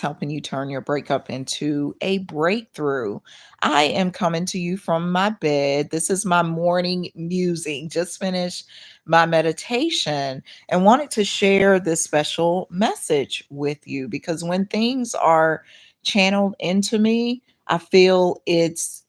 helping you turn your breakup into a breakthrough. I am coming to you from my bed. This is my morning musing. Just finished my meditation and wanted to share this special message with you because when things are channeled into me, I feel it's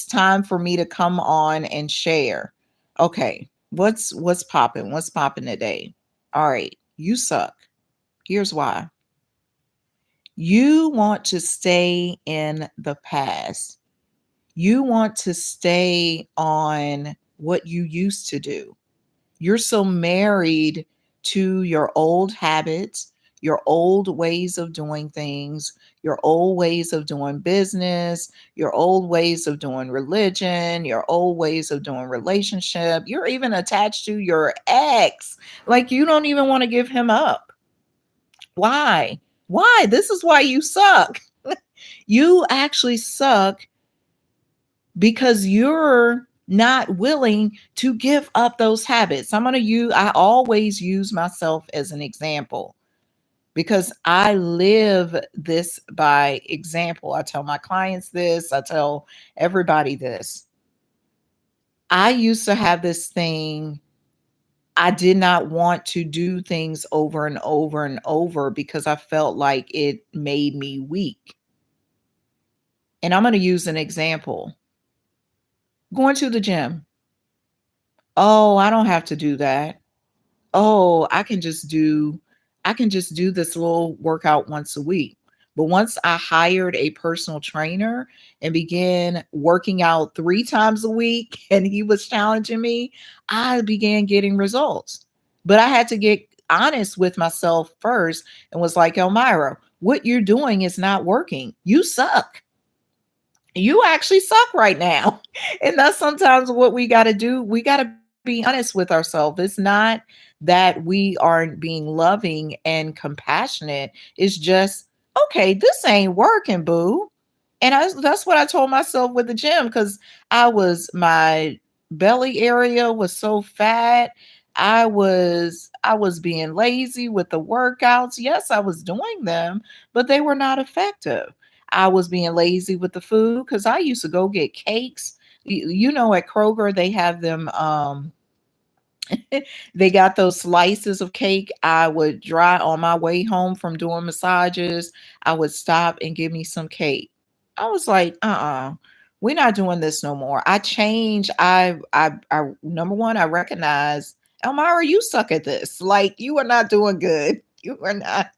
time for me to come on and share. Okay, what's popping? What's popping today? All right, you suck. Here's why. You want to stay in the past. You want to stay on what you used to do. You're so married to your old habits, your old ways of doing things, your old ways of doing business, your old ways of doing religion, your old ways of doing relationship. You're even attached to your ex. Like you don't even want to give him up. Why? Why? This is why you suck. You actually suck because you're not willing to give up those habits. I always use myself as an example because I live this by example. I tell my clients this, I tell everybody this. I used to have this thing. I did not want to do things over and over and over because I felt like it made me weak. And I'm going to use an example. Going to the gym. Oh, I don't have to do that. Oh, I can just do this little workout once a week. But once I hired a personal trainer and began working out 3 times a week and he was challenging me, I began getting results. But I had to get honest with myself first and was like, Elmira, what you're doing is not working. You suck. You actually suck right now. And that's sometimes what we got to do. We got to be honest with ourselves. It's not that we aren't being loving and compassionate. It's just, okay, this ain't working, boo. And that's what I told myself with the gym because my belly area was so fat. I was being lazy with the workouts. Yes, I was doing them, but they were not effective. I was being lazy with the food because I used to go get cakes. At Kroger, they have them, they got those slices of cake. I would dry on my way home from doing massages. I would stop and give me some cake. I was like, we're not doing this no more. I changed. I number one, I recognize, Elmira, you suck at this. Like, you are not doing good. You are not,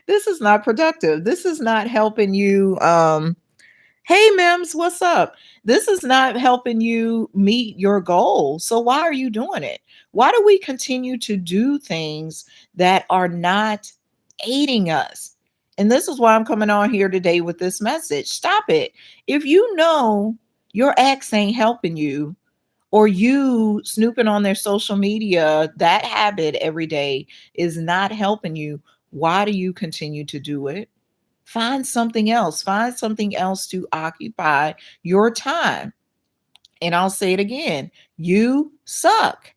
this is not productive. This is not helping you. Hey, Mims, what's up? This is not helping you meet your goal. So why are you doing it? Why do we continue to do things that are not aiding us? And this is why I'm coming on here today with this message. Stop it. If you know your ex ain't helping you, or you snooping on their social media, that habit every day is not helping you, why do you continue to do it? Find something else. Find something else to occupy your time. And I'll say it again, you suck.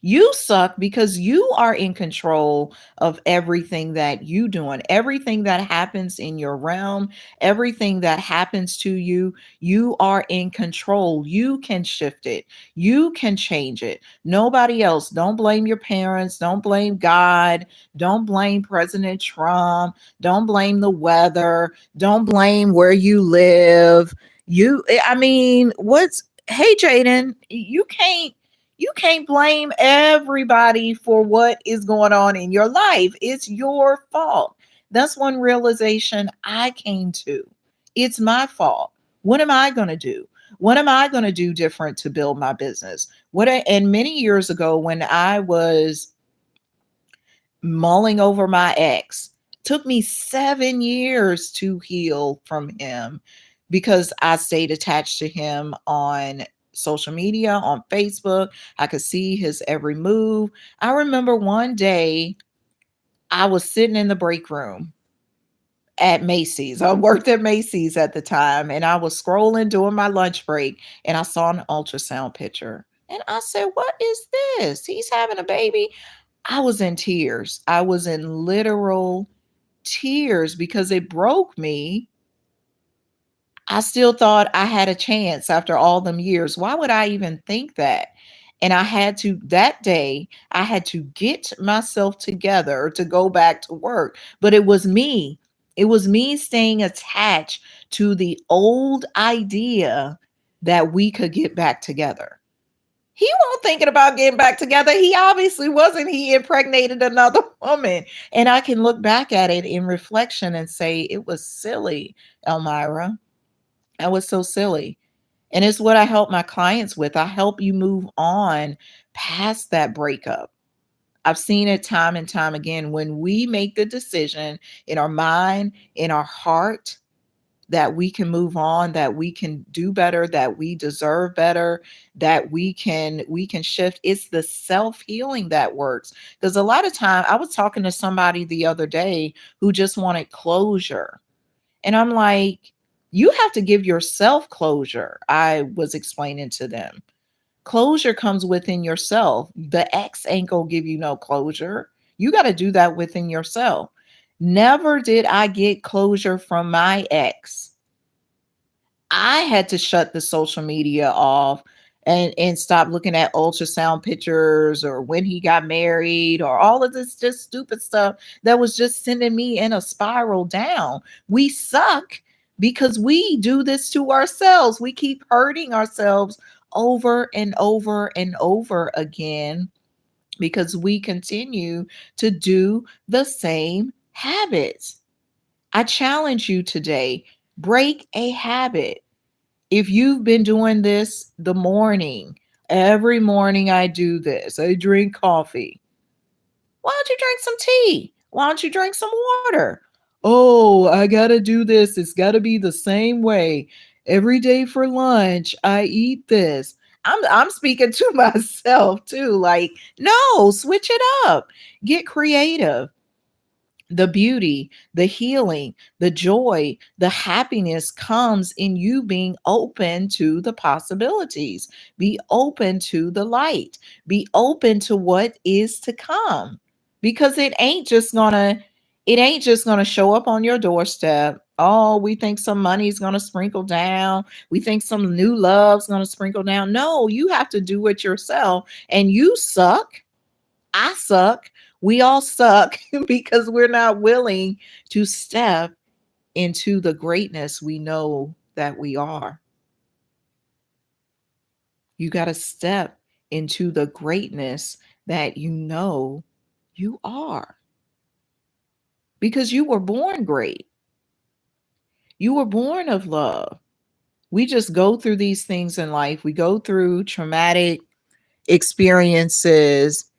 You suck because you are in control of everything that you doing, everything that happens in your realm, everything that happens to you. You are in control. You can shift it. You can change it. Nobody else. Don't blame your parents. Don't blame God. Don't blame President Trump. Don't blame the weather. Don't blame where you live. I mean, hey, Jaden, you can't blame everybody for what is going on in your life. It's your fault. That's one realization I came to. It's my fault. What am I going to do? What am I going to do different to build my business? And many years ago, when I was mulling over my ex, took me 7 years to heal from him because I stayed attached to him on social media, on Facebook. I could see his every move. I remember one day I was sitting in the break room at Macy's. I worked at Macy's at the time and I was scrolling during my lunch break and I saw an ultrasound picture. And I said, "What is this? He's having a baby." I was in tears. I was in literal tears because it broke me. I still thought I had a chance after all them years. Why would I even think that? And I had to, that day, I had to get myself together to go back to work. But it was me. It was me staying attached to the old idea that we could get back together. He wasn't thinking about getting back together. He obviously wasn't. He impregnated another woman. And I can look back at it in reflection and say, it was silly, Elmira. That was so silly. And it's what I help my clients with. I help you move on past that breakup. I've seen it time and time again. When we make the decision in our mind, in our heart, that we can move on, that we can do better, that we deserve better, that we can shift. It's the self-healing that works. Because a lot of time I was talking to somebody the other day who just wanted closure. And I'm like, you have to give yourself closure. I was explaining to them. Closure comes within yourself. The ex ain't gonna give you no closure. You got to do that within yourself. Never did I get closure from my ex. I had to shut the social media off and stop looking at ultrasound pictures or when he got married or all of this just stupid stuff that was just sending me in a spiral down. We suck because we do this to ourselves. We keep hurting ourselves over and over and over again because we continue to do the same habits. I challenge you today, break a habit. If you've been doing this the morning, every morning I do this, I drink coffee. Why don't you drink some tea? Why don't you drink some water? Oh, I got to do this. It's got to be the same way. Every day for lunch, I eat this. I'm speaking to myself too. Like, no, switch it up. Get creative. The beauty, the healing, the joy, the happiness comes in you being open to the possibilities. Be open to the light. Be open to what is to come. Because it ain't just gonna show up on your doorstep. Oh, we think some money's gonna sprinkle down. We think some new love's gonna sprinkle down. No, you have to do it yourself. And you suck. I suck. We all suck because we're not willing to step into the greatness we know that we are. You got to step into the greatness that you know you are because you were born great. You were born of love. We just go through these things in life. We go through traumatic experiences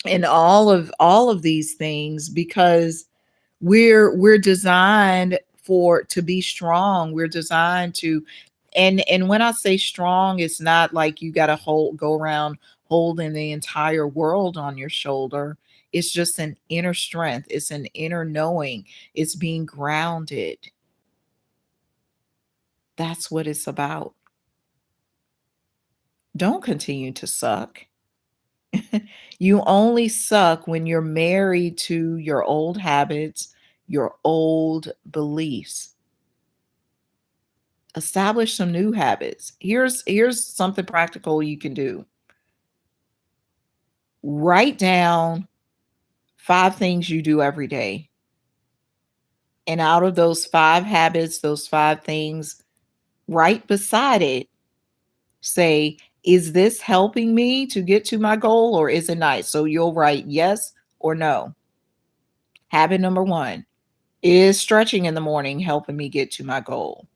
and all of these things because we're designed for to be strong. We're designed to, and when I say strong, it's not like you got to go around holding the entire world on your shoulder. It's just an inner strength. It's an inner knowing. It's being grounded. That's what it's about. Don't continue to suck. You only suck when you're married to your old habits, your old beliefs. Establish some new habits. Here's something practical you can do. Write down 5 things you do every day. And out of those 5 habits, those 5 things, right beside it, say, is this helping me to get to my goal or is it not? So you'll write yes or no. Habit number 1, is stretching in the morning helping me get to my goal?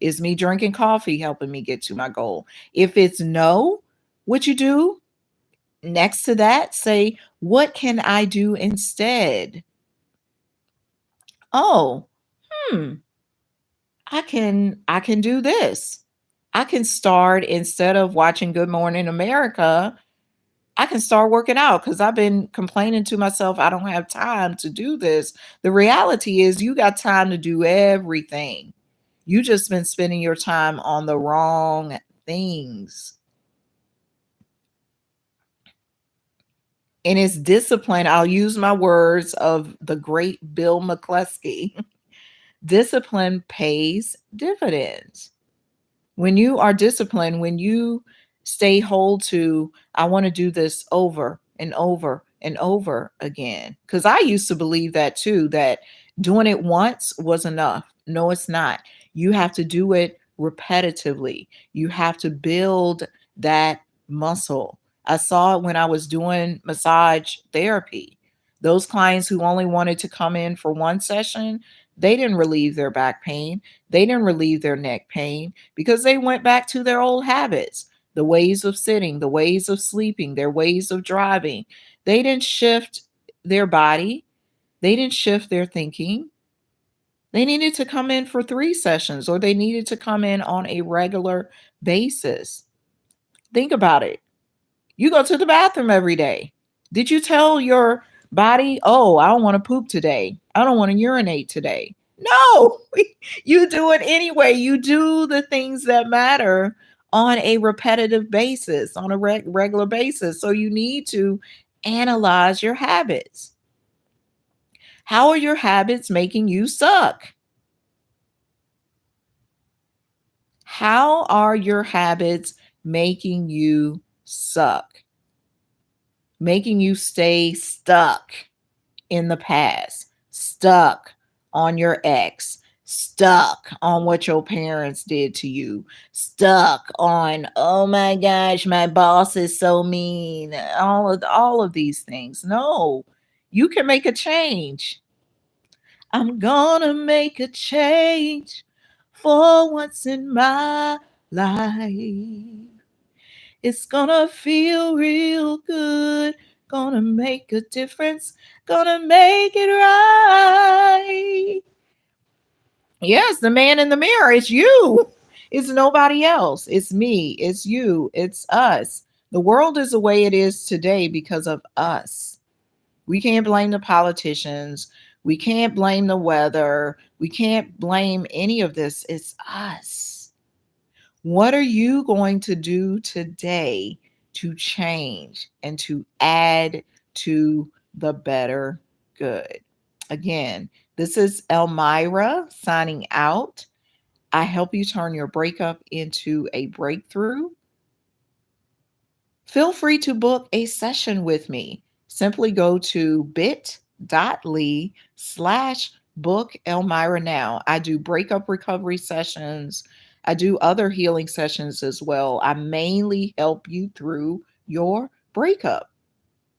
Is me drinking coffee helping me get to my goal? If it's no, what you do next to that, say, what can I do instead? Oh, hmm, I can do this. I can start instead of watching Good Morning America, I can start working out because I've been complaining to myself I don't have time to do this. The reality is you got time to do everything. You just been spending your time on the wrong things. And it's discipline. I'll use my words of the great Bill McCluskey. Discipline pays dividends. When you are disciplined, when you stay hold to, I want to do this over and over and over again. Because I used to believe that too, that doing it once was enough. No, it's not. You have to do it repetitively, you have to build that muscle. I saw it when I was doing massage therapy. Those clients who only wanted to come in for one session, they didn't relieve their back pain, they didn't relieve their neck pain, because they went back to their old habits, the ways of sitting, the ways of sleeping, their ways of driving. They didn't shift their body, they didn't shift their thinking. They needed to come in for 3 sessions, or they needed to come in on a regular basis. Think about it. You go to the bathroom every day. Did you tell your body, oh, I don't want to poop today, I don't want to urinate today? No, you do it anyway. You do the things that matter on a repetitive basis, on a regular basis. So you need to analyze your habits. How are your habits making you suck? How are your habits making you suck? Making you stay stuck in the past, stuck on your ex, stuck on what your parents did to you, stuck on, oh my gosh, my boss is so mean, all of these things. No, you can make a change. I'm gonna make a change for once in my life. It's gonna feel real good, gonna make a difference, gonna make it right. Yes, the man in the mirror is you. It's nobody else. It's me. It's you. It's us. The world is the way it is today because of us. We can't blame the politicians. We can't blame the weather. We can't blame any of this. It's us. What are you going to do today to change and to add to the better good? Again, this is Elmira signing out. I help you turn your breakup into a breakthrough. Feel free to book a session with me. Simply go to bit.ly/book Elmira now. I do breakup recovery sessions. I do other healing sessions as well. I mainly help you through your breakup.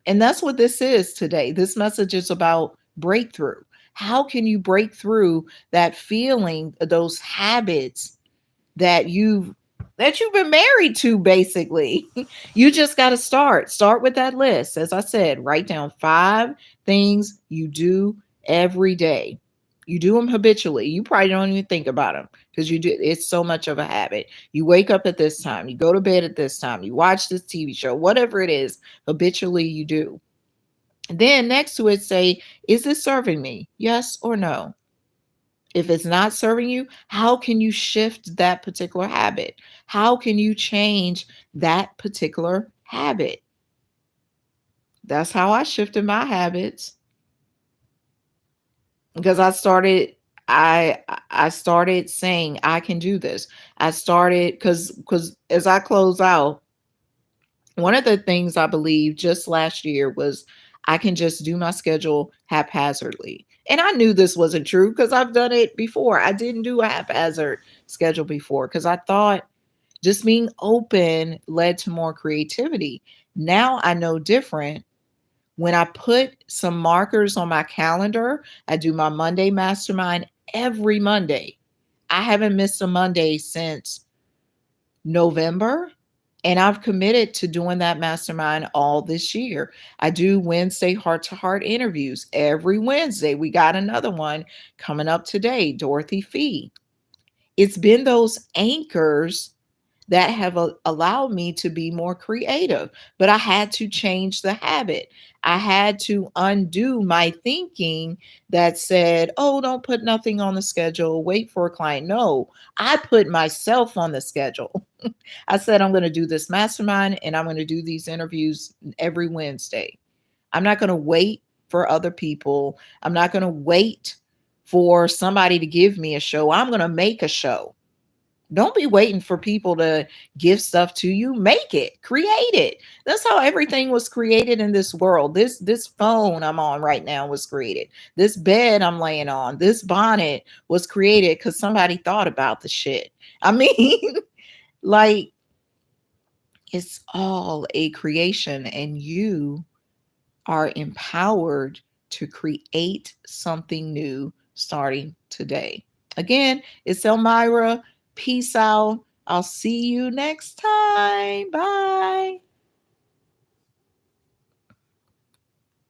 And that's what this is today. This message is about breakthrough. How can you break through that feeling, those habits that you've been married to basically? You just got to start with that list. As I said, write down 5 things you do every day. You do them habitually. You probably don't even think about them because you do, it's so much of a habit. You wake up at this time, you go to bed at this time, you watch this TV show, whatever it is, habitually you do. Then next to it, say, is this serving me? Yes or no? If it's not serving you, how can you shift that particular habit? How can you change that particular habit? That's how I shifted my habits, because I started saying I can do this. I started because as I close out, one of the things I believe just last year was I can just do my schedule haphazardly. And I knew this wasn't true because I've done it before. I didn't do a haphazard schedule before because I thought just being open led to more creativity. Now I know different. When I put some markers on my calendar, I do my Monday mastermind every Monday. I haven't missed a Monday since November. And I've committed to doing that mastermind all this year. I do Wednesday heart to heart interviews every Wednesday. We got another one coming up today, Dorothy Fee. It's been those anchors that have allowed me to be more creative, but I had to change the habit. I had to undo my thinking that said, oh, don't put nothing on the schedule, wait for a client. No, I put myself on the schedule. I said, I'm going to do this mastermind and I'm going to do these interviews every Wednesday. I'm not going to wait for other people. I'm not going to wait for somebody to give me a show. I'm going to make a show. Don't be waiting for people to give stuff to you. Make it, create it. That's how everything was created in this world. This phone I'm on right now was created. This bed I'm laying on, this bonnet was created because somebody thought about the shit. I mean, like, it's all a creation, and you are empowered to create something new starting today. Again, it's Elmira. Peace out. I'll see you next time. Bye.